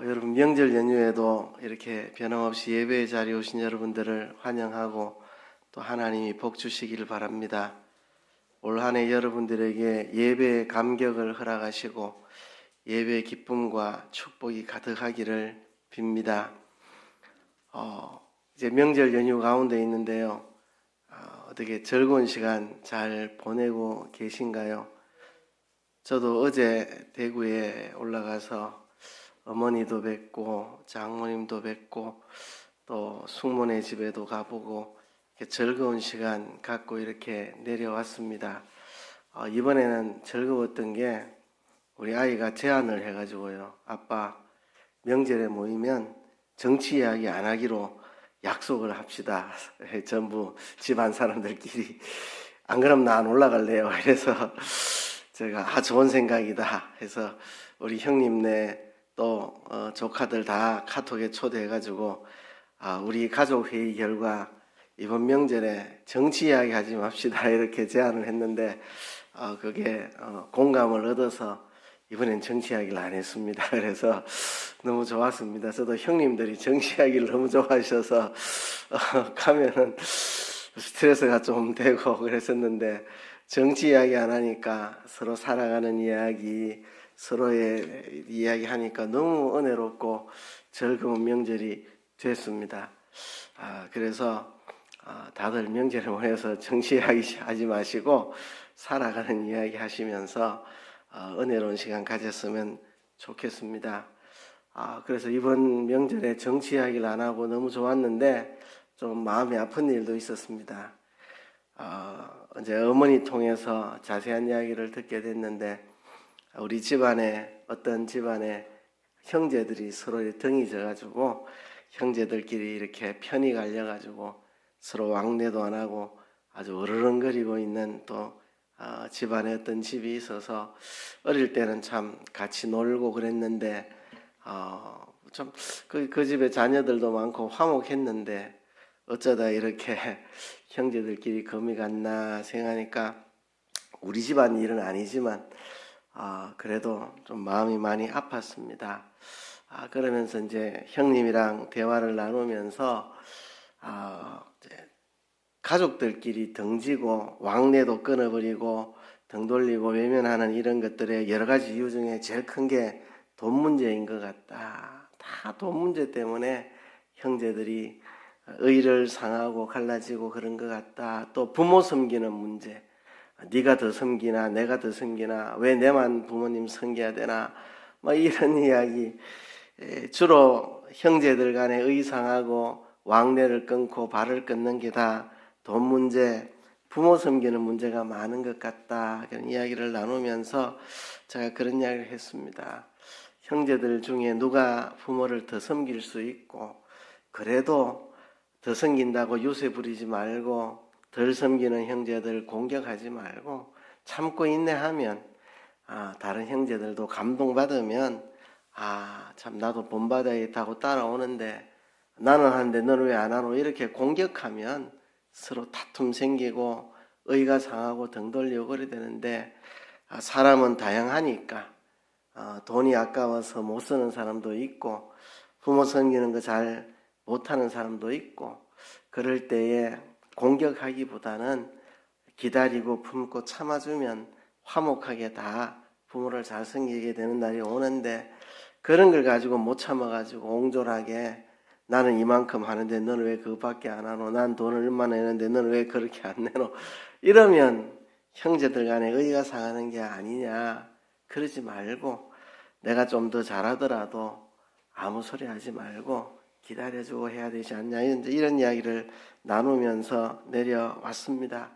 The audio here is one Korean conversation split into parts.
여러분 명절 연휴에도 이렇게 변함없이 예배의 자리에 오신 여러분들을 환영하고 또 하나님이 복 주시기를 바랍니다. 올 한 해 여러분들에게 예배의 감격을 허락하시고 예배의 기쁨과 축복이 가득하기를 빕니다. 이제 명절 연휴 가운데 있는데요. 어떻게 즐거운 시간 잘 보내고 계신가요? 저도 어제 대구에 올라가서 어머니도 뵙고 장모님도 뵙고 또 숙모네 집에도 가보고 즐거운 시간 갖고 이렇게 내려왔습니다. 이번에는 즐거웠던 게 우리 아이가 제안을 해가지고요. 아빠 명절에 모이면 정치 이야기 안 하기로 약속을 합시다. 전부 집안 사람들끼리. 안 그럼 나 안 올라갈래요. 그래서 제가 좋은 생각이다 해서 우리 형님네 또 조카들 다 카톡에 초대해가지고 우리 가족 회의 결과 이번 명절에 정치 이야기 하지 맙시다 이렇게 제안을 했는데 그게 공감을 얻어서 이번엔 정치 이야기를 안 했습니다. 그래서 너무 좋았습니다. 저도 형님들이 정치 이야기를 너무 좋아하셔서 가면은 스트레스가 좀 되고 그랬었는데 정치 이야기 안 하니까 서로 살아가는 이야기 서로의 이야기 하니까 너무 은혜롭고 즐거운 명절이 됐습니다. 그래서 다들 명절에 모여서 정치 이야기 하지 마시고 살아가는 이야기 하시면서 은혜로운 시간 가졌으면 좋겠습니다. 그래서 이번 명절에 정치 이야기를 안 하고 너무 좋았는데 좀 마음이 아픈 일도 있었습니다. 이제 어머니 통해서 자세한 이야기를 듣게 됐는데 우리 집안에 어떤 집안에 형제들이 서로 등이 져가지고 형제들끼리 이렇게 편이 갈려가지고 서로 왕래도 안 하고 아주 으르렁거리고 있는 또 집안에 어떤 집이 있어서 어릴 때는 참 같이 놀고 그랬는데 좀 그 집에 자녀들도 많고 화목했는데 어쩌다 이렇게 형제들끼리 금이 갔나 생각하니까 우리 집안 일은 아니지만 그래도 좀 마음이 많이 아팠습니다. 그러면서 이제 형님이랑 대화를 나누면서 이제 가족들끼리 등지고 왕래도 끊어버리고 등 돌리고 외면하는 이런 것들의 여러 가지 이유 중에 제일 큰 게 돈 문제인 것 같다. 다 돈 문제 때문에 형제들이 의를 상하고 갈라지고 그런 것 같다. 또 부모 섬기는 문제. 네가 더 섬기나 내가 더 섬기나 왜 내만 부모님 섬겨야 되나 뭐 이런 이야기. 주로 형제들 간에 의상하고 왕래를 끊고 발을 끊는 게 다 돈 문제, 부모 섬기는 문제가 많은 것 같다. 그런 이야기를 나누면서 제가 그런 이야기를 했습니다. 형제들 중에 누가 부모를 더 섬길 수 있고 그래도 더 섬긴다고 유세 부리지 말고 덜 섬기는 형제들 공격하지 말고 참고 인내하면 다른 형제들도 감동받으면 참 나도 본받아야겠다고 따라오는데 나는 하는데 너는 왜 안 하노 이렇게 공격하면 서로 다툼 생기고 의가 상하고 등 돌리고 그래야 되는데 사람은 다양하니까 돈이 아까워서 못 쓰는 사람도 있고 부모 섬기는 거 잘 못하는 사람도 있고 그럴 때에 공격하기보다는 기다리고 품고 참아주면 화목하게 다 부모를 잘 섬기게 되는 날이 오는데 그런 걸 가지고 못 참아가지고 옹졸하게 나는 이만큼 하는데 너는 왜 그것밖에 안 하노? 난 돈을 얼마나 내는데 너는 왜 그렇게 안 내노? 이러면 형제들 간에 의가 상하는 게 아니냐. 그러지 말고 내가 좀 더 잘하더라도 아무 소리 하지 말고 기다려주고 해야 되지 않냐. 이런 이야기를 나누면서 내려왔습니다.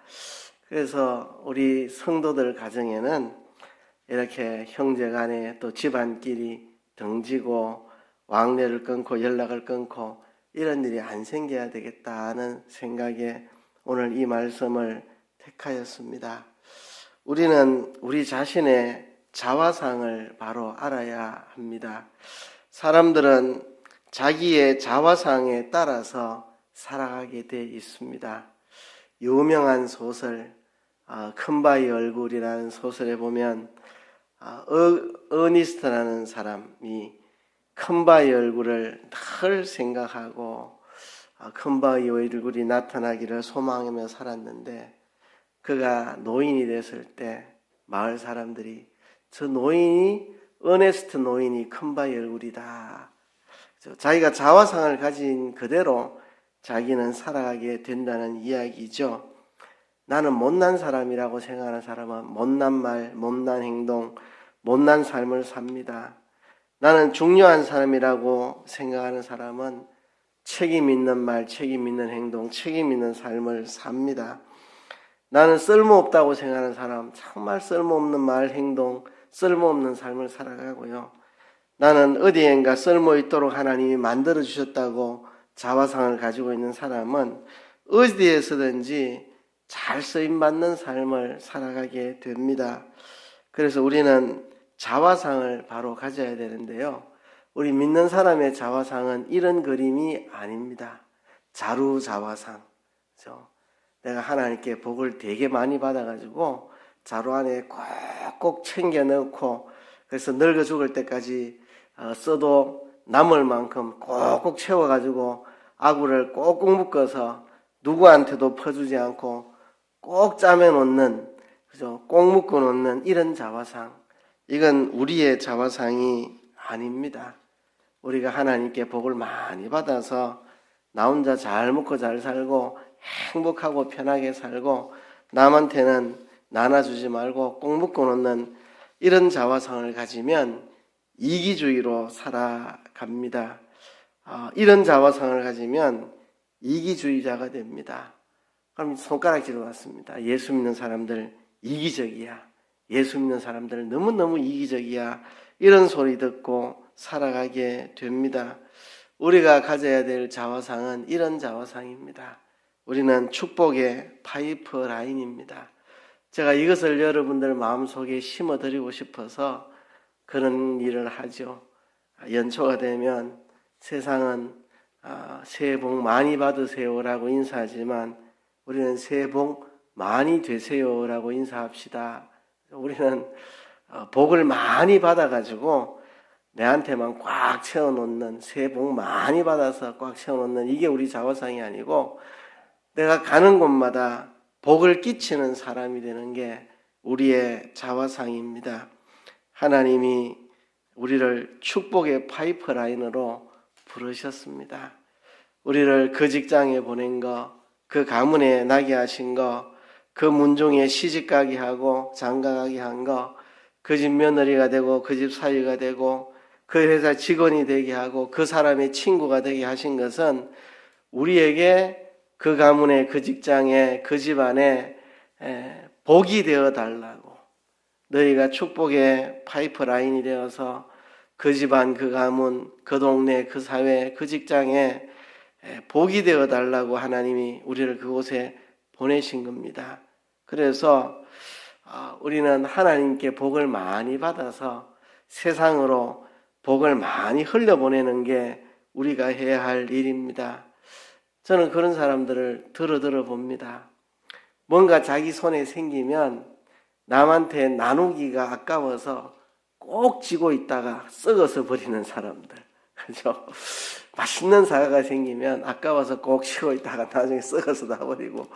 그래서 우리 성도들 가정에는 이렇게 형제 간에 또 집안끼리 등지고 왕래를 끊고 연락을 끊고 이런 일이 안 생겨야 되겠다는 생각에 오늘 이 말씀을 택하였습니다. 우리는 우리 자신의 자화상을 바로 알아야 합니다. 사람들은 자기의 자화상에 따라서 살아가게 돼 있습니다. 유명한 소설 큰바위 얼굴이라는 소설에 보면 어니스트라는 사람이 큰바의 얼굴을 늘 생각하고 큰바의 얼굴이 나타나기를 소망하며 살았는데 그가 노인이 됐을 때 마을 사람들이 저 노인이 어네스트 노인이 큰바의 얼굴이다. 자기가 자화상을 가진 그대로 자기는 살아가게 된다는 이야기죠. 나는 못난 사람이라고 생각하는 사람은 못난 말, 못난 행동, 못난 삶을 삽니다. 나는 중요한 사람이라고 생각하는 사람은 책임 있는 말, 책임 있는 행동, 책임 있는 삶을 삽니다. 나는 쓸모없다고 생각하는 사람, 정말 쓸모없는 말, 행동, 쓸모없는 삶을 살아가고요. 나는 어디엔가 쓸모있도록 하나님이 만들어주셨다고 자화상을 가지고 있는 사람은 어디에서든지 잘 쓰임받는 삶을 살아가게 됩니다. 그래서 우리는 자화상을 바로 가져야 되는데요. 우리 믿는 사람의 자화상은 이런 그림이 아닙니다. 자루자화상. 그렇죠? 내가 하나님께 복을 되게 많이 받아가지고 자루 안에 꼭꼭 챙겨 넣고 그래서 늙어 죽을 때까지 써도 남을 만큼 꼭꼭 채워가지고 아구를 꼭꼭 묶어서 누구한테도 퍼주지 않고 꼭 짜매 놓는, 그죠? 꼭 묶어 놓는 이런 자화상. 이건 우리의 자화상이 아닙니다. 우리가 하나님께 복을 많이 받아서 나 혼자 잘 먹고 잘 살고 행복하고 편하게 살고 남한테는 나눠주지 말고 꼭 묶어 놓는 이런 자화상을 가지면 이기주의로 살아갑니다. 이런 자화상을 가지면 이기주의자가 됩니다. 그럼 손가락질을 왔습니다. 예수 믿는 사람들 이기적이야. 예수 믿는 사람들 너무너무 이기적이야. 이런 소리 듣고 살아가게 됩니다. 우리가 가져야 될 자화상은 이런 자화상입니다. 우리는 축복의 파이프라인입니다. 제가 이것을 여러분들 마음속에 심어드리고 싶어서 그런 일을 하죠. 연초가 되면 세상은 새해 복 많이 받으세요라고 인사하지만 우리는 새해 복 많이 되세요라고 인사합시다. 우리는 복을 많이 받아가지고 내한테만 꽉 채워놓는, 새해 복 많이 받아서 꽉 채워놓는 이게 우리 자화상이 아니고 내가 가는 곳마다 복을 끼치는 사람이 되는 게 우리의 자화상입니다. 하나님이 우리를 축복의 파이프라인으로 부르셨습니다. 우리를 그 직장에 보낸 거, 그 가문에 나게 하신 거, 그 문종에 시집가게 하고 장가가게 한 거, 그 집 며느리가 되고 그 집 사위가 되고 그 회사 직원이 되게 하고 그 사람의 친구가 되게 하신 것은 우리에게 그 가문에 그 직장에 그 집안에 복이 되어 달라고, 너희가 축복의 파이프라인이 되어서 그 집안, 그 가문, 그 동네, 그 사회, 그 직장에 복이 되어 달라고 하나님이 우리를 그곳에 보내신 겁니다. 그래서 우리는 하나님께 복을 많이 받아서 세상으로 복을 많이 흘려보내는 게 우리가 해야 할 일입니다. 저는 그런 사람들을 들어 봅니다. 뭔가 자기 손에 생기면 남한테 나누기가 아까워서 꼭 쥐고 있다가 썩어서 버리는 사람들. 그죠? 맛있는 사과가 생기면 아까워서 꼭 쥐고 있다가 나중에 썩어서 다 버리고.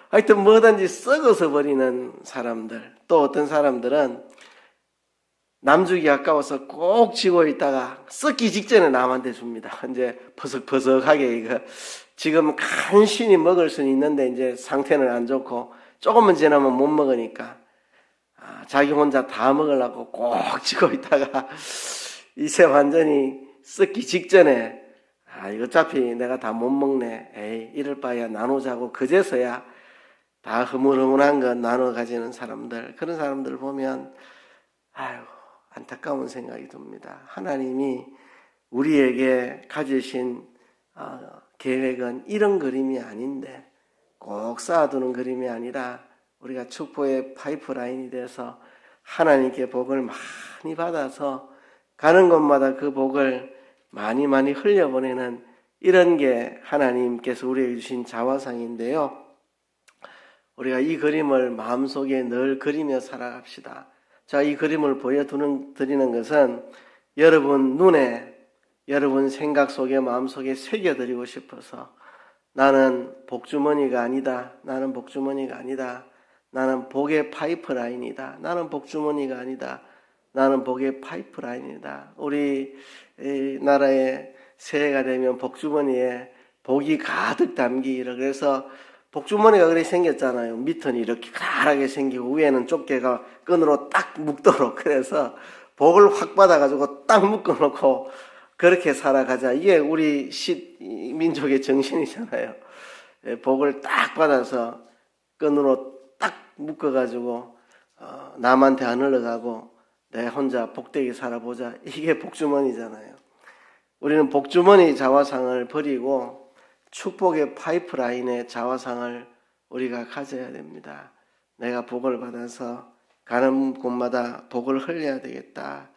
하여튼 뭐든지 썩어서 버리는 사람들. 또 어떤 사람들은 남주기 아까워서 꼭 쥐고 있다가 썩기 직전에 남한테 줍니다. 이제 버석버석하게 이거 지금 간신히 먹을 수는 있는데 이제 상태는 안 좋고 조금만 지나면 못 먹으니까 자기 혼자 다 먹으려고 꼭 쥐고 있다가 이제 완전히 썩기 직전에 이거 어차피 내가 다 못 먹네. 에이 이럴 바에야 나누자고 그제서야 다 흐물흐물한 거 나눠 가지는 사람들, 그런 사람들 보면 아유 안타까운 생각이 듭니다. 하나님이 우리에게 가지신 계획은 이런 그림이 아닌데 꼭 쌓아두는 그림이 아니라 우리가 축복의 파이프라인이 돼서 하나님께 복을 많이 받아서 가는 곳마다 그 복을 많이 흘려보내는 이런 게 하나님께서 우리에게 주신 자화상인데요. 우리가 이 그림을 마음속에 늘 그리며 살아갑시다. 자, 이 그림을 보여드리는 것은 여러분 눈에 여러분 생각 속에 마음속에 새겨드리고 싶어서 나는 복주머니가 아니다. 나는 복주머니가 아니다. 나는 복의 파이프라인이다. 나는 복주머니가 아니다. 나는 복의 파이프라인이다. 우리 나라의 새해가 되면 복주머니에 복이 가득 담기를. 그래서 복주머니가 그렇게 생겼잖아요. 밑은 이렇게 가하게 생기고 위에는 좁게가 끈으로 딱 묶도록. 그래서 복을 확 받아가지고 딱 묶어놓고 그렇게 살아가자. 이게 우리 민족의 정신이잖아요. 복을 딱 받아서 끈으로 딱 묶어가지고 남한테 안 흘러가고 내 혼자 복되게 살아보자. 이게 복주머니잖아요. 우리는 복주머니 자화상을 버리고 축복의 파이프라인의 자화상을 우리가 가져야 됩니다. 내가 복을 받아서 가는 곳마다 복을 흘려야 되겠다.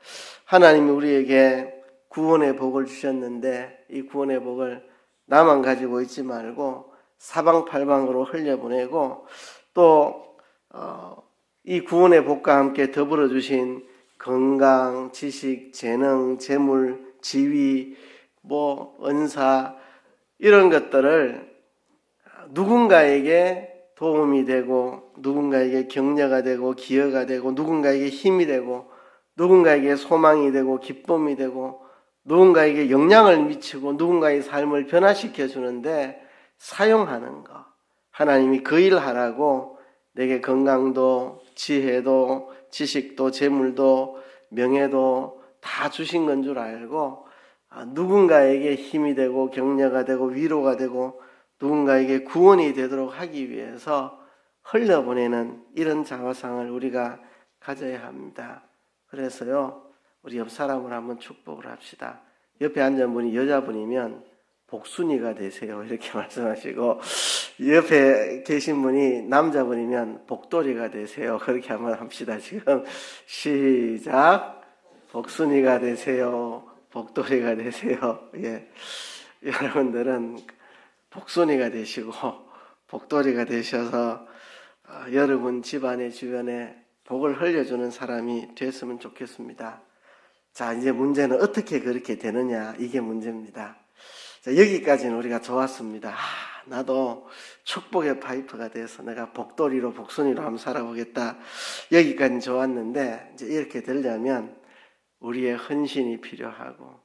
하나님이 우리에게 구원의 복을 주셨는데 이 구원의 복을 나만 가지고 있지 말고 사방팔방으로 흘려보내고 또 이 구원의 복과 함께 더불어 주신 건강, 지식, 재능, 재물, 지위, 은사 이런 것들을 누군가에게 도움이 되고 누군가에게 격려가 되고 기여가 되고 누군가에게 힘이 되고 누군가에게 소망이 되고 기쁨이 되고 누군가에게 영향을 미치고 누군가의 삶을 변화시켜 주는데 사용하는 것. 하나님이 그 일 하라고 내게 건강도 지혜도 지식도 재물도 명예도 다 주신 건 줄 알고 누군가에게 힘이 되고 격려가 되고 위로가 되고 누군가에게 구원이 되도록 하기 위해서 흘려보내는 이런 자화상을 우리가 가져야 합니다. 그래서요, 우리 옆 사람을 한번 축복을 합시다. 옆에 앉은 분이 여자분이면 복순이가 되세요. 이렇게 말씀하시고 옆에 계신 분이 남자분이면 복돌이가 되세요. 그렇게 한번 합시다. 지금 시작. 복순이가 되세요. 복돌이가 되세요. 예. 여러분들은 복순이가 되시고 복돌이가 되셔서 여러분 집안의 주변에 복을 흘려주는 사람이 됐으면 좋겠습니다. 자, 이제 문제는 어떻게 그렇게 되느냐, 이게 문제입니다. 자, 여기까지는 우리가 좋았습니다. 나도 축복의 파이프가 돼서 내가 복돌이로 복순이로 한번 살아보겠다. 여기까지는 좋았는데 이제 이렇게 되려면 우리의 헌신이 필요하고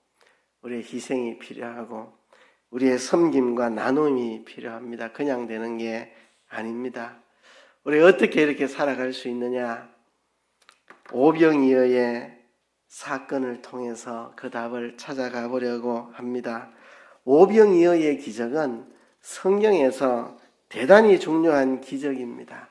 우리의 희생이 필요하고 우리의 섬김과 나눔이 필요합니다. 그냥 되는 게 아닙니다. 우리가 어떻게 이렇게 살아갈 수 있느냐? 오병이어의 사건을 통해서 그 답을 찾아가 보려고 합니다. 오병이어의 기적은 성경에서 대단히 중요한 기적입니다.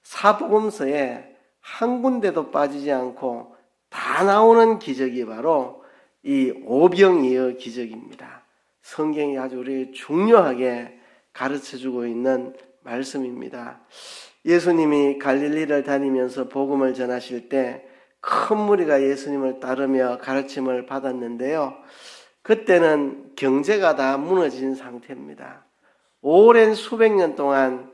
사복음서에 한 군데도 빠지지 않고 다 나오는 기적이 바로 이 오병이어 기적입니다. 성경이 아주 우리에게 중요하게 가르쳐주고 있는 말씀입니다. 예수님이 갈릴리를 다니면서 복음을 전하실 때 큰 무리가 예수님을 따르며 가르침을 받았는데요. 그때는 경제가 다 무너진 상태입니다. 오랜 수백 년 동안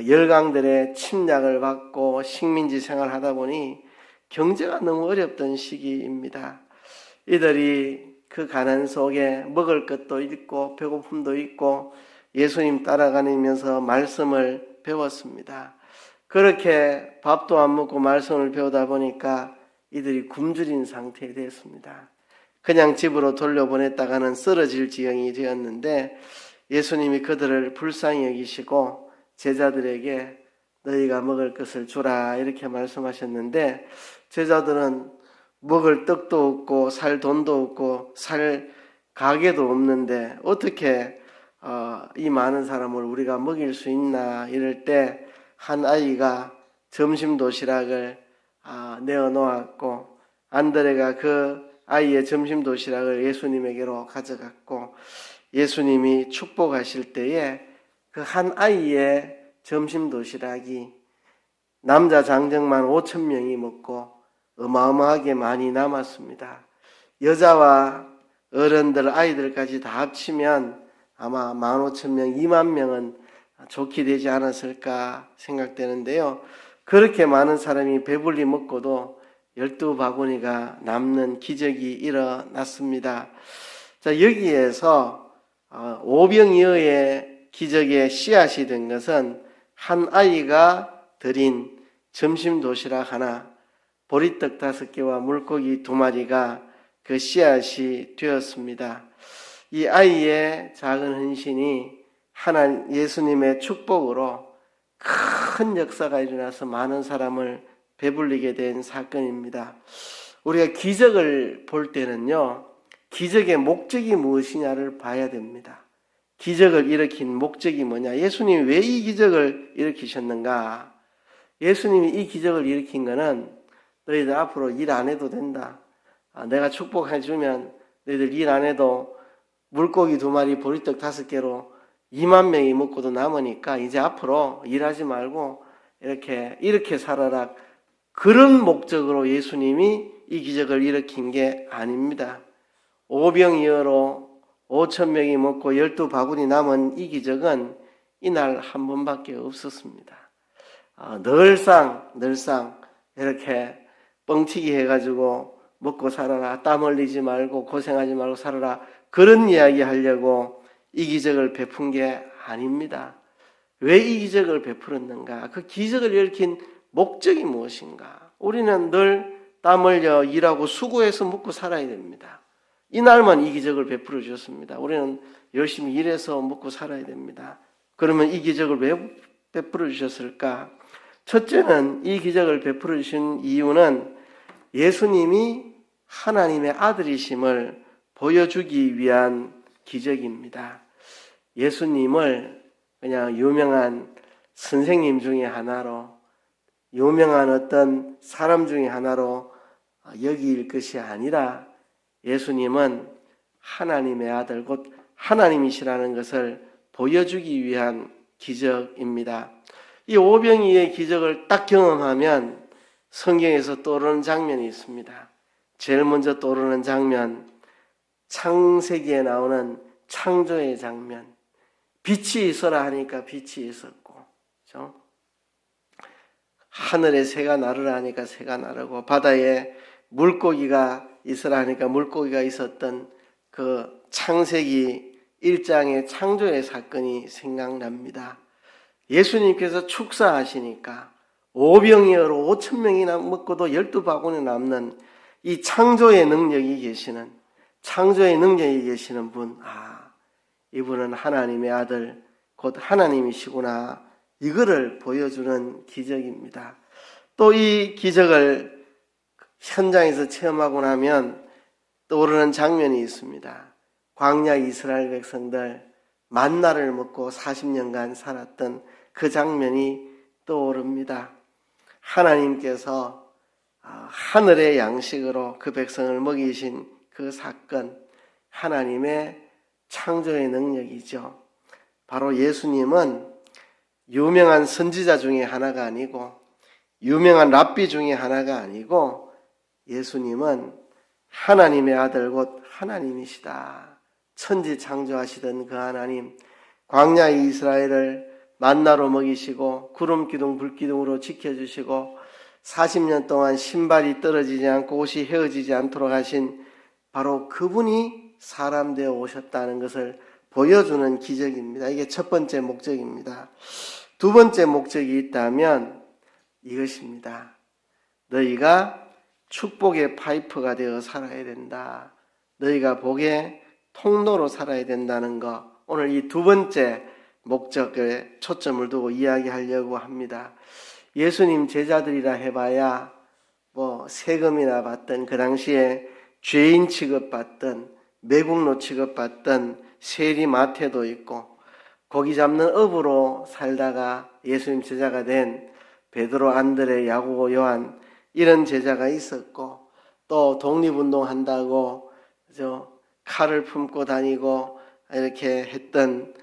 열강들의 침략을 받고 식민지 생활하다 보니 경제가 너무 어렵던 시기입니다. 이들이 그 가난 속에 먹을 것도 있고 배고픔도 있고 예수님 따라다니면서 말씀을 배웠습니다. 그렇게 밥도 안 먹고 말씀을 배우다 보니까 이들이 굶주린 상태에 됐습니다. 그냥 집으로 돌려보냈다가는 쓰러질 지경이 되었는데 예수님이 그들을 불쌍히 여기시고 제자들에게 너희가 먹을 것을 주라 이렇게 말씀하셨는데 제자들은 먹을 떡도 없고 살 돈도 없고 살 가게도 없는데 어떻게 이 많은 사람을 우리가 먹일 수 있나 이럴 때 한 아이가 점심 도시락을 내어놓았고 안드레가 그 아이의 점심 도시락을 예수님에게로 가져갔고 예수님이 축복하실 때에 그 한 아이의 점심 도시락이 남자 장정만 5,000명이 먹고 어마어마하게 많이 남았습니다. 여자와 어른들, 아이들까지 다 합치면 아마 15,000명, 2만 명은 좋게 되지 않았을까 생각되는데요. 그렇게 많은 사람이 배불리 먹고도 12바구니가 남는 기적이 일어났습니다. 자, 여기에서 오병이어의 기적의 씨앗이 된 것은 한 아이가 드린 점심 도시락 하나, 보리떡 5개와 물고기 2마리가 그 씨앗이 되었습니다. 이 아이의 작은 헌신이 예수님의 축복으로 큰 역사가 일어나서 많은 사람을 배불리게 된 사건입니다. 우리가 기적을 볼 때는요, 기적의 목적이 무엇이냐를 봐야 됩니다. 기적을 일으킨 목적이 뭐냐? 예수님이 왜 이 기적을 일으키셨는가? 예수님이 이 기적을 일으킨 것은 너희들 앞으로 일 안 해도 된다. 내가 축복해주면 너희들 일 안 해도 물고기 2마리, 보리떡 5개로 2만 명이 먹고도 남으니까 이제 앞으로 일하지 말고 이렇게 살아라. 그런 목적으로 예수님이 이 기적을 일으킨 게 아닙니다. 오병이어로 5,000명이 먹고 12바구니 남은 이 기적은 이날 한 번밖에 없었습니다. 늘상 이렇게 뻥튀기 해가지고 먹고 살아라, 땀 흘리지 말고 고생하지 말고 살아라, 그런 이야기 하려고 이 기적을 베푼 게 아닙니다. 왜 이 기적을 베풀었는가? 그 기적을 일으킨 목적이 무엇인가? 우리는 늘 땀 흘려 일하고 수고해서 먹고 살아야 됩니다. 이날만 이 기적을 베풀어 주셨습니다. 우리는 열심히 일해서 먹고 살아야 됩니다. 그러면 이 기적을 왜 베풀어 주셨을까? 첫째는 이 기적을 베풀어 주신 이유는 예수님이 하나님의 아들이심을 보여주기 위한 기적입니다. 예수님을 그냥 유명한 선생님 중에 하나로, 유명한 어떤 사람 중에 하나로 여길 것이 아니라 예수님은 하나님의 아들, 곧 하나님이시라는 것을 보여주기 위한 기적입니다. 이 오병이의 기적을 딱 경험하면 성경에서 떠오르는 장면이 있습니다. 제일 먼저 떠오르는 장면, 창세기에 나오는 창조의 장면. 빛이 있어라 하니까 빛이 있었고, 그렇죠? 하늘에 새가 나르라 하니까 새가 나르고, 바다에 물고기가 있으라 하니까 물고기가 있었던 그 창세기 1장의 창조의 사건이 생각납니다. 예수님께서 축사하시니까 오병이어로 5,000명이나 먹고도 12바구니 남는 이 창조의 능력이 계시는 분, 이분은 하나님의 아들, 곧 하나님이시구나, 이거를 보여주는 기적입니다. 또 이 기적을 현장에서 체험하고 나면 떠오르는 장면이 있습니다. 광야 이스라엘 백성들 만나를 먹고 40년간 살았던 그 장면이 떠오릅니다. 하나님께서 하늘의 양식으로 그 백성을 먹이신 그 사건, 하나님의 창조의 능력이죠. 바로 예수님은 유명한 선지자 중에 하나가 아니고, 유명한 랍비 중에 하나가 아니고, 예수님은 하나님의 아들, 곧 하나님이시다. 천지 창조하시던 그 하나님, 광야 이스라엘을 만나로 먹이시고 구름 기둥 불 기둥으로 지켜주시고 40년 동안 신발이 떨어지지 않고 옷이 헤어지지 않도록 하신 바로 그분이 사람 되어 오셨다는 것을 보여주는 기적입니다. 이게 첫 번째 목적입니다. 두 번째 목적이 있다면 이것입니다. 너희가 축복의 파이프가 되어 살아야 된다. 너희가 복의 통로로 살아야 된다는 것. 오늘 이 두 번째 목적에 초점을 두고 이야기하려고 합니다. 예수님 제자들이라 해봐야 세금이나 받던, 그 당시에 죄인 취급받던, 매국노 취급받던 세리마태도 있고, 고기 잡는 업으로 살다가 예수님 제자가 된 베드로, 안드레, 야고보, 요한, 이런 제자가 있었고, 또 독립운동한다고 칼을 품고 다니고 이렇게 했던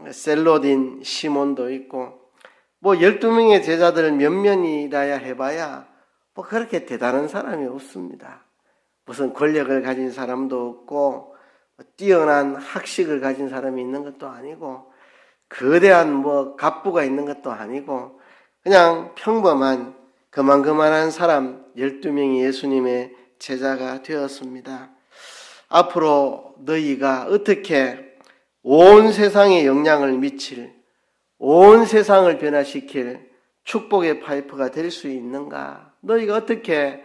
셀로딘 시몬도 있고, 12명의 제자들 몇몇이라야 해봐야 그렇게 대단한 사람이 없습니다. 무슨 권력을 가진 사람도 없고 뛰어난 학식을 가진 사람이 있는 것도 아니고 거대한 갑부가 있는 것도 아니고 그냥 평범한 그만한 사람 12명이 예수님의 제자가 되었습니다. 앞으로 너희가 어떻게 온 세상에 영향을 미칠, 온 세상을 변화시킬 축복의 파이프가 될 수 있는가? 너희가 어떻게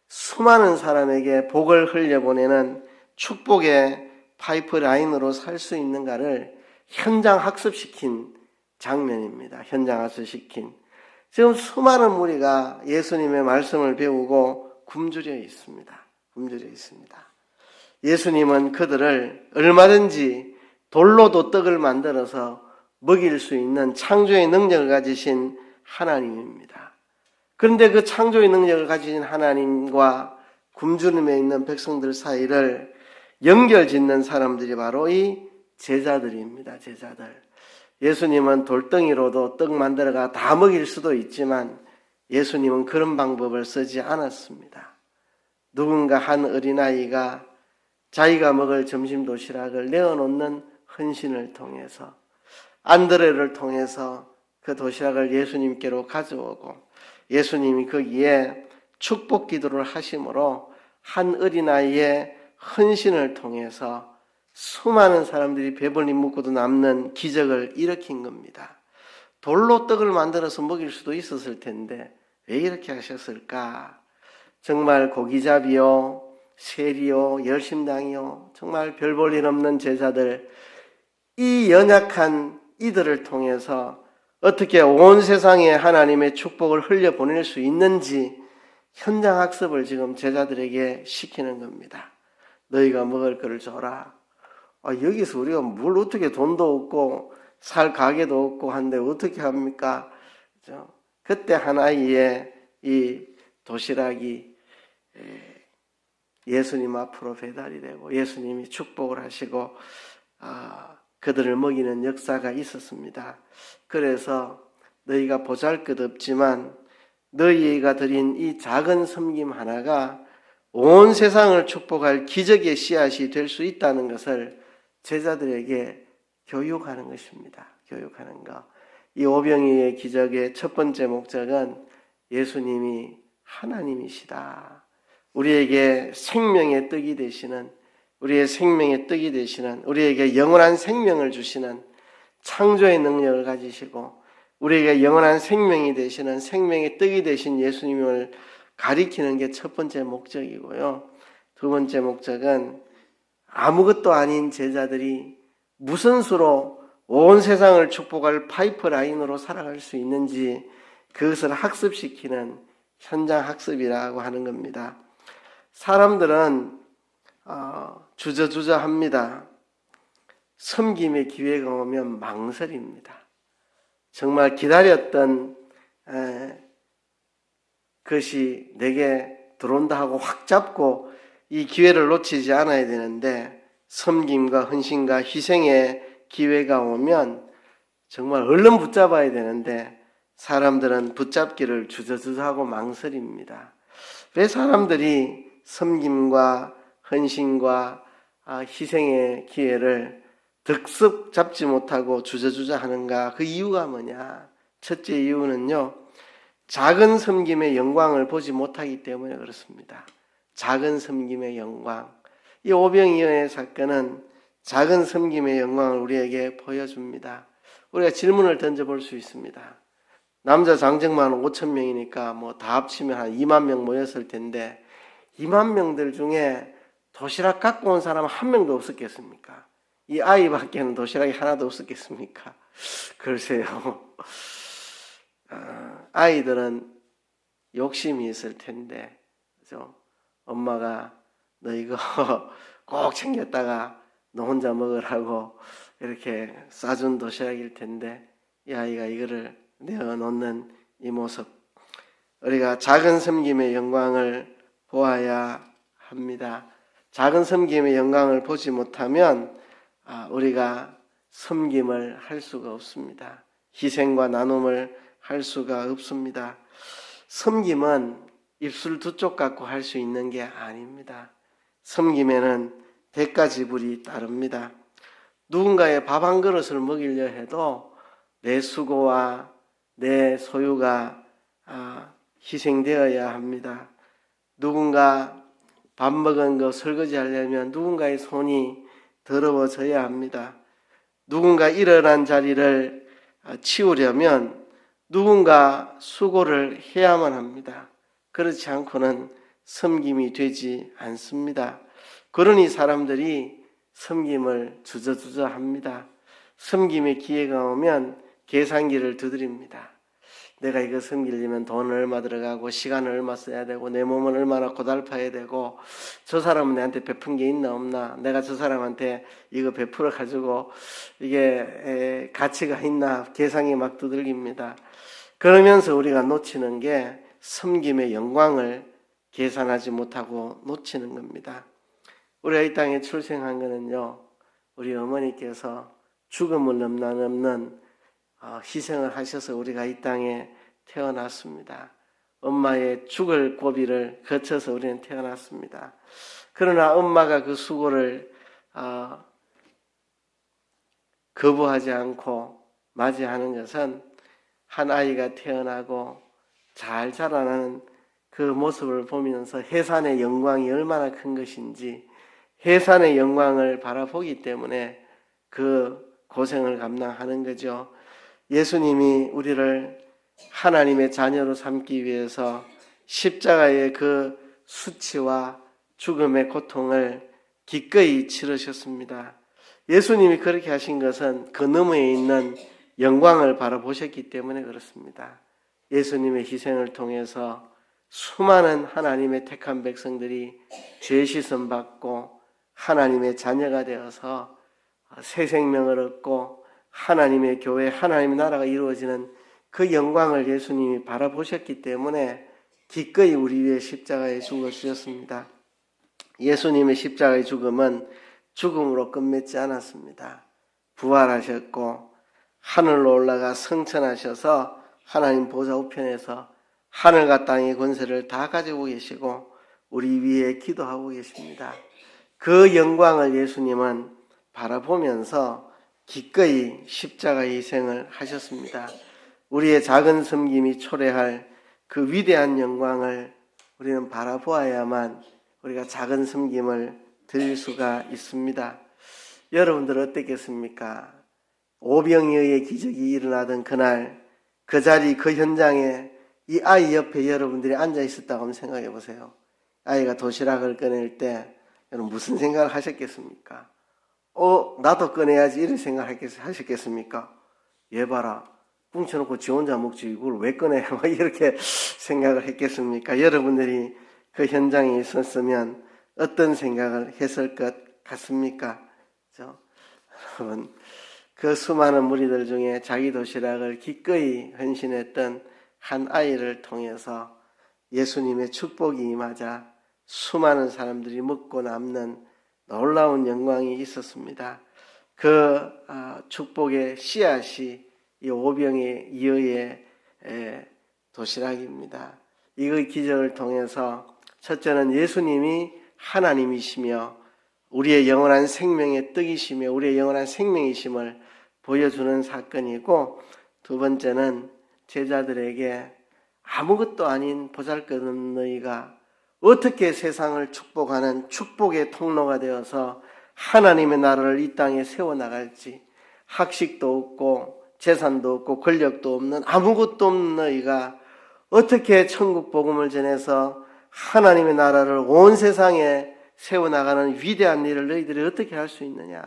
수많은 사람에게 복을 흘려보내는 축복의 파이프라인으로 살 수 있는가를 현장 학습시킨 장면입니다. 현장 학습시킨. 지금 수많은 무리가 예수님의 말씀을 배우고 굶주려 있습니다. 굶주려 있습니다. 예수님은 그들을 얼마든지 돌로도 떡을 만들어서 먹일 수 있는 창조의 능력을 가지신 하나님입니다. 그런데 그 창조의 능력을 가지신 하나님과 굶주림에 있는 백성들 사이를 연결짓는 사람들이 바로 이 제자들입니다. 제자들. 예수님은 돌덩이로도 떡 만들어가 다 먹일 수도 있지만 예수님은 그런 방법을 쓰지 않았습니다. 누군가 한 어린아이가 자기가 먹을 점심 도시락을 내어놓는 헌신을 통해서 안드레를 통해서 그 도시락을 예수님께로 가져오고 예수님이 거기에 축복 기도를 하심으로 한 어린아이의 헌신을 통해서 수많은 사람들이 배불리 먹고도 남는 기적을 일으킨 겁니다. 돌로 떡을 만들어서 먹일 수도 있었을 텐데 왜 이렇게 하셨을까? 정말 고기잡이요, 세리요, 열심당이요, 정말 별 볼 일 없는 제자들, 이 연약한 이들을 통해서 어떻게 온 세상에 하나님의 축복을 흘려보낼 수 있는지 현장 학습을 지금 제자들에게 시키는 겁니다. 너희가 먹을 것을 줘라. 여기서 우리가 뭘 어떻게 돈도 없고 살 가게도 없고 한데 어떻게 합니까? 그렇죠? 그때 한 아이의 이 도시락이 예수님 앞으로 배달이 되고 예수님이 축복을 하시고 그들을 먹이는 역사가 있었습니다. 그래서 너희가 보잘것없지만 너희가 드린 이 작은 섬김 하나가 온 세상을 축복할 기적의 씨앗이 될 수 있다는 것을 제자들에게 교육하는 것입니다. 교육하는 것. 이 오병이의 기적의 첫 번째 목적은 예수님이 하나님이시다. 우리에게 생명의 떡이 되시는, 우리의 생명의 떡이 되시는, 우리에게 영원한 생명을 주시는 창조의 능력을 가지시고 우리에게 영원한 생명이 되시는 생명의 떡이 되신 예수님을 가리키는 게 첫 번째 목적이고요. 두 번째 목적은 아무것도 아닌 제자들이 무슨 수로 온 세상을 축복할 파이프라인으로 살아갈 수 있는지 그것을 학습시키는 현장 학습이라고 하는 겁니다. 사람들은 주저주저합니다. 섬김의 기회가 오면 망설입니다. 정말 기다렸던 것이 내게 들어온다 하고 확 잡고 이 기회를 놓치지 않아야 되는데 섬김과 헌신과 희생의 기회가 오면 정말 얼른 붙잡아야 되는데 사람들은 붙잡기를 주저주저하고 망설입니다. 왜 사람들이 섬김과 헌신과 희생의 기회를 득습 잡지 못하고 주저주저 하는가? 그 이유가 뭐냐? 첫째 이유는요, 작은 섬김의 영광을 보지 못하기 때문에 그렇습니다. 작은 섬김의 영광. 이 오병이어의 사건은 작은 섬김의 영광을 우리에게 보여줍니다. 우리가 질문을 던져볼 수 있습니다. 남자 장정만 5,000명이니까 뭐 다 합치면 한 2만 명 모였을 텐데 2만 명들 중에 도시락 갖고 온 사람 한 명도 없었겠습니까? 이 아이밖에는 도시락이 하나도 없었겠습니까? 글쎄요. 아이들은 욕심이 있을 텐데, 그죠? 엄마가 너 이거 꼭 챙겼다가 너 혼자 먹으라고 이렇게 싸준 도시락일 텐데, 이 아이가 이거를 내어놓는 이 모습. 우리가 작은 섬김의 영광을 보아야 합니다. 작은 섬김의 영광을 보지 못하면 우리가 섬김을 할 수가 없습니다. 희생과 나눔을 할 수가 없습니다. 섬김은 입술 두 쪽 갖고 할 수 있는 게 아닙니다. 섬김에는 대가 지불이 따릅니다. 누군가의 밥 한 그릇을 먹이려 해도 내 수고와 내 소유가 희생되어야 합니다. 누군가 밥 먹은 거 설거지 하려면 누군가의 손이 더러워져야 합니다. 누군가 일어난 자리를 치우려면 누군가 수고를 해야만 합니다. 그렇지 않고는 섬김이 되지 않습니다. 그러니 사람들이 섬김을 주저주저 합니다. 섬김의 기회가 오면 계산기를 두드립니다. 내가 이거 섬기려면 돈은 얼마 들어가고 시간을 얼마 써야 되고 내 몸은 얼마나 고달파야 되고 저 사람은 내한테 베푼 게 있나 없나, 내가 저 사람한테 이거 베풀어 가지고 이게 가치가 있나 계산이 막 두들깁니다. 그러면서 우리가 놓치는 게 섬김의 영광을 계산하지 못하고 놓치는 겁니다. 우리가 이 땅에 출생한 거는요, 우리 어머니께서 죽음을 넘는 희생을 하셔서 우리가 이 땅에 태어났습니다. 엄마의 죽을 고비를 거쳐서 우리는 태어났습니다. 그러나 엄마가 그 수고를 거부하지 않고 맞이하는 것은 한 아이가 태어나고 잘 자라나는 그 모습을 보면서 해산의 영광이 얼마나 큰 것인지, 해산의 영광을 바라보기 때문에 그 고생을 감당하는 거죠. 예수님이 우리를 하나님의 자녀로 삼기 위해서 십자가의 그 수치와 죽음의 고통을 기꺼이 치르셨습니다. 예수님이 그렇게 하신 것은 그 너머에 있는 영광을 바라보셨기 때문에 그렇습니다. 예수님의 희생을 통해서 수많은 하나님의 택한 백성들이 죄 씻음 받고 하나님의 자녀가 되어서 새 생명을 얻고 하나님의 교회, 하나님의 나라가 이루어지는 그 영광을 예수님이 바라보셨기 때문에 기꺼이 우리 위해 십자가에 죽어주셨습니다. 예수님의 십자가의 죽음은 죽음으로 끝맺지 않았습니다. 부활하셨고 하늘로 올라가 승천하셔서 하나님 보좌 우편에서 하늘과 땅의 권세를 다 가지고 계시고 우리 위에 기도하고 계십니다. 그 영광을 예수님은 바라보면서 기꺼이 십자가의 희생을 하셨습니다. 우리의 작은 섬김이 초래할 그 위대한 영광을 우리는 바라보아야만 우리가 작은 섬김을 드릴 수가 있습니다. 여러분들 어떻겠습니까? 오병이어의 기적이 일어나던 그날 그 자리 그 현장에 이 아이 옆에 여러분들이 앉아 있었다고 한번 생각해 보세요. 아이가 도시락을 꺼낼 때 여러분 무슨 생각을 하셨겠습니까? 나도 꺼내야지 이런 생각을 하셨겠습니까? 얘 봐라, 뭉쳐놓고 지 혼자 먹지 이걸 왜 꺼내? 막 이렇게 생각을 했겠습니까? 여러분들이 그 현장에 있었으면 어떤 생각을 했을 것 같습니까? 여러분, 그 수많은 무리들 중에 자기 도시락을 기꺼이 헌신했던 한 아이를 통해서 예수님의 축복이 임하자 수많은 사람들이 먹고 남는 놀라운 영광이 있었습니다. 그 축복의 씨앗이 이 오병의 이어의 도시락입니다. 이 기적을 통해서 첫째는 예수님이 하나님이시며 우리의 영원한 생명의 떡이시며 우리의 영원한 생명이심을 보여주는 사건이고, 두 번째는 제자들에게 아무것도 아닌 보잘것없는 너희가 어떻게 세상을 축복하는 축복의 통로가 되어서 하나님의 나라를 이 땅에 세워나갈지, 학식도 없고 재산도 없고 권력도 없는 아무것도 없는 너희가 어떻게 천국 복음을 전해서 하나님의 나라를 온 세상에 세워나가는 위대한 일을 너희들이 어떻게 할 수 있느냐?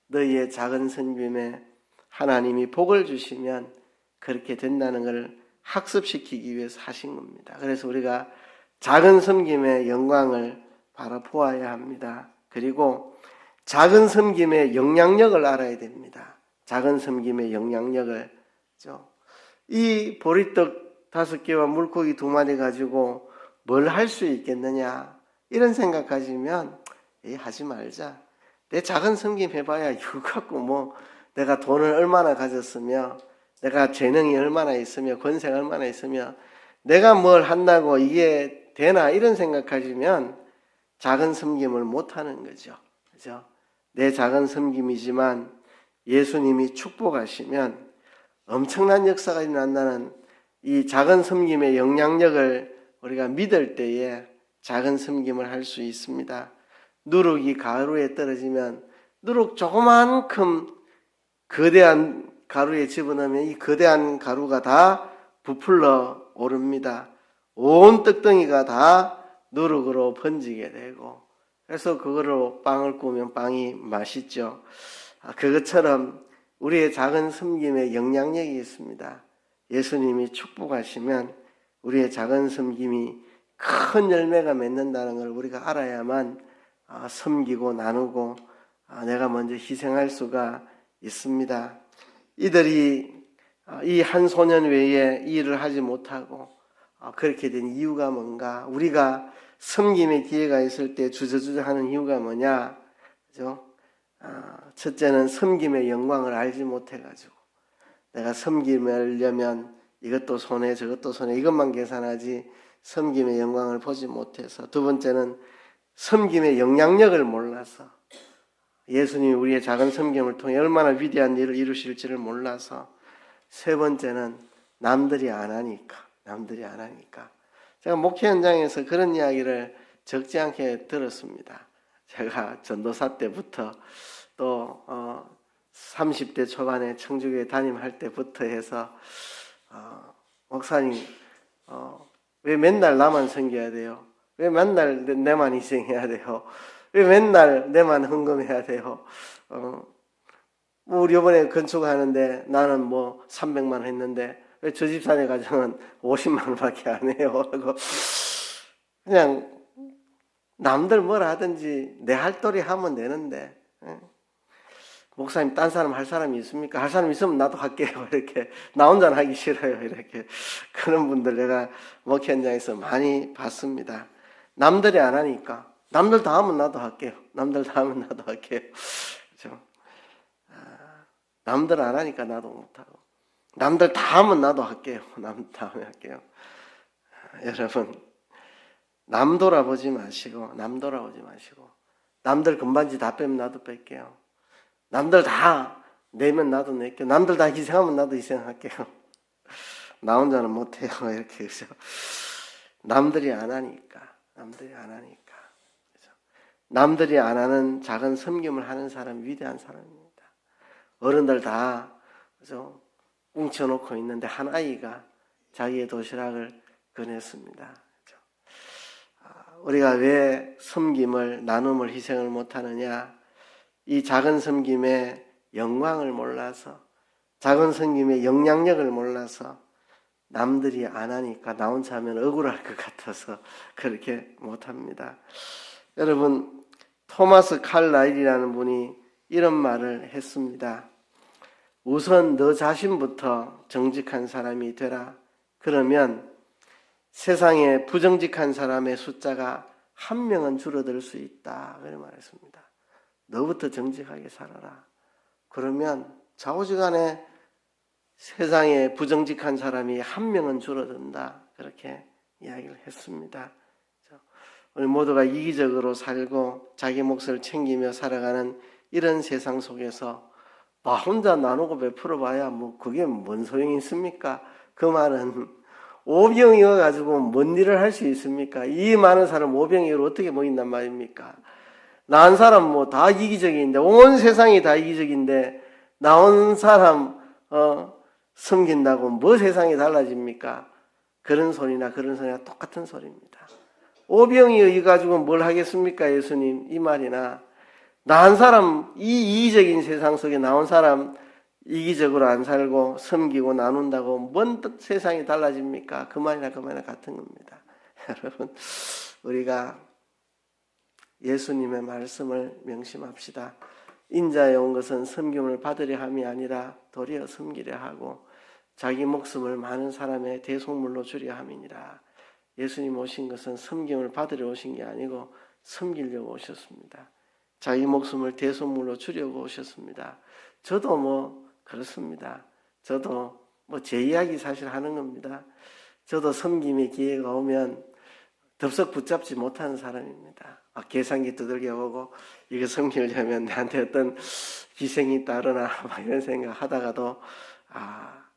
너희의 작은 섬김에 하나님이 복을 주시면 그렇게 된다는 것을 학습시키기 위해서 하신 겁니다. 그래서 우리가 작은 섬김의 영광을 바라보아야 합니다. 그리고 작은 섬김의 영향력을 알아야 됩니다. 작은 섬김의 영향력을. 이 보리떡 5개와 물고기 2마리 가지고 뭘 할 수 있겠느냐, 이런 생각 가지면 하지 말자. 내 작은 섬김 해봐야 이거 갖고 뭐 내가 돈을 얼마나 가졌으며 내가 재능이 얼마나 있으며 권세가 얼마나 있으며 내가 뭘 한다고 이게 되나, 이런 생각 가지면 작은 섬김을 못하는 거죠. 그죠? 내 작은 섬김이지만 예수님이 축복하시면 엄청난 역사가 일어난다는 이 작은 섬김의 영향력을 우리가 믿을 때에 작은 섬김을 할 수 있습니다. 누룩이 가루에 떨어지면 누룩 조그만큼 거대한 가루에 집어넣으면 이 거대한 가루가 다 부풀러 오릅니다. 온 떡덩이가 다 누룩으로 번지게 되고, 그래서 그거로 빵을 구우면 빵이 맛있죠. 그것처럼 우리의 작은 섬김에 영향력이 있습니다. 예수님이 축복하시면 우리의 작은 섬김이 큰 열매가 맺는다는 걸 우리가 알아야만 섬기고 나누고 내가 먼저 희생할 수가 있습니다. 이들이 이 한 소년 외에 이 일을 하지 못하고 그렇게 된 이유가 뭔가? 우리가 섬김의 기회가 있을 때 주저주저 하는 이유가 뭐냐? 그죠? 첫째는 섬김의 영광을 알지 못해가지고 내가 섬기려면 이것도 손해 저것도 손해 이것만 계산하지 섬김의 영광을 보지 못해서, 두 번째는 섬김의 영향력을 몰라서, 예수님이 우리의 작은 섬김을 통해 얼마나 위대한 일을 이루실지를 몰라서, 세 번째는 남들이 안 하니까. 제가 목회 현장에서 그런 이야기를 적지 않게 들었습니다. 제가 전도사 때부터 또 30대 초반에 청주교회 담임할 때부터 해서 목사님 왜 맨날 나만 섬겨야 돼요? 왜 맨날 내만 희생해야 돼요? 왜 맨날 내만 헌금해야 돼요? 우리 이번에 건축하는데 나는 뭐 300만 원 했는데 왜 저 집사님 가정은 50만 원밖에 안 해요? 하고 그냥 남들 뭘 하든지 내 할 도리 하면 되는데, 목사님 딴 사람 할 사람이 있습니까? 할 사람 있으면 나도 할게요. 이렇게 나 혼자는 하기 싫어요. 이렇게 그런 분들 내가 목회 현장에서 많이 봤습니다. 남들이 안 하니까 남들 다 하면 나도 할게요. 그렇죠? 남들 안 하니까 나도 못하고, 남들 다 하면 나도 할게요. 여러분, 남 돌아보지 마시고 남들 금반지 다 빼면 나도 뺄게요. 남들 다 내면 나도 낼게요. 남들 다 희생하면 나도 희생할게요. 나 혼자는 못해요. 이렇게 해서 남들이 안 하니까. 그렇죠? 남들이 안 하는 작은 섬김을 하는 사람 위대한 사람입니다. 어른들 다 그죠? 뭉쳐놓고 있는데 한 아이가 자기의 도시락을 꺼냈습니다. 그렇죠? 우리가 왜 섬김을, 나눔을, 희생을 못하느냐? 이 작은 섬김의 영광을 몰라서, 작은 섬김의 영향력을 몰라서, 남들이 안 하니까 나 혼자 하면 억울할 것 같아서 그렇게 못합니다. 여러분, 토마스 칼라일이라는 분이 이런 말을 했습니다. 우선 너 자신부터 정직한 사람이 되라. 그러면 세상에 부정직한 사람의 숫자가 1명은 줄어들 수 있다. 그런 말했습니다. 너부터 정직하게 살아라. 그러면 좌우지간에 세상에 부정직한 사람이 1명은 줄어든다. 그렇게 이야기를 했습니다. 우리 모두가 이기적으로 살고 자기 몫을 챙기며 살아가는 이런 세상 속에서 나 혼자 나누고 베풀어봐야 뭐 그게 뭔 소용이 있습니까? 그 말은 오병이어가지고 뭔 일을 할 수 있습니까? 이 많은 사람 오병이어를 어떻게 먹인단 말입니까? 나 한 사람 뭐 다 이기적인데, 온 세상이 다 이기적인데 나 한 사람 섬긴다고 뭐 세상이 달라집니까? 그런 소리나 똑같은 소리입니다. 오병이어 가지고 뭘 하겠습니까? 예수님 이 말이나, 나 한 사람 이 이기적인 세상 속에 나온 사람 이기적으로 안 살고 섬기고 나눈다고 뭔 세상이 달라집니까? 그 말이나 같은 겁니다. 여러분, 우리가 예수님의 말씀을 명심합시다. 인자에 온 것은 섬김을 받으려 함이 아니라 도리어 섬기려 하고 자기 목숨을 많은 사람의 대속물로 주려 함이니라. 예수님 오신 것은 섬김을 받으려 오신 게 아니고 섬기려고 오셨습니다. 자기 목숨을 대속물로 주려고 오셨습니다. 저도 뭐 그렇습니다. 저도 뭐 제 이야기 사실 하는 겁니다. 저도 섬김의 기회가 오면 덥석 붙잡지 못하는 사람입니다. 계산기 두들겨 보고 이거 섬기려면 나한테 어떤 희생이 따르나 이런 생각 하다가도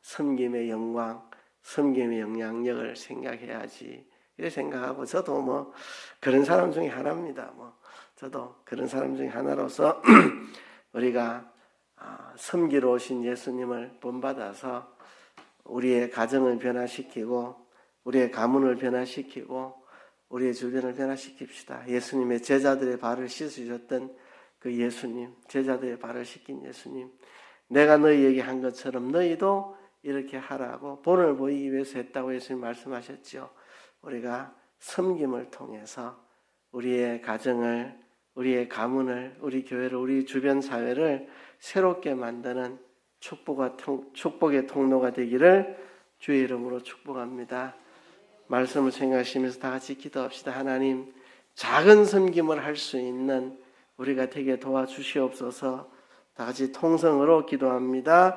섬김의 영광, 섬김의 영향력을 생각해야지 이렇게 생각하고 저도 뭐 그런 사람 중에 하나입니다. 저도 그런 사람 중에 하나로서 우리가 섬기러 오신 예수님을 본받아서 우리의 가정을 변화시키고 우리의 가문을 변화시키고 우리의 주변을 변화시킵시다. 예수님의 제자들의 발을 씻으셨던 그 예수님, 제자들의 발을 씻긴 예수님, 내가 너희에게 한 것처럼 너희도 이렇게 하라고 본을 보이기 위해서 했다고 예수님 말씀하셨죠. 우리가 섬김을 통해서 우리의 가정을, 우리의 가문을, 우리 교회를, 우리 주변 사회를 새롭게 만드는 축복의 통로가 되기를 주의 이름으로 축복합니다. 말씀을 생각하시면서 다 같이 기도합시다. 하나님, 작은 섬김을 할 수 있는 우리가 되게 도와주시옵소서. 다 같이 통성으로 기도합니다.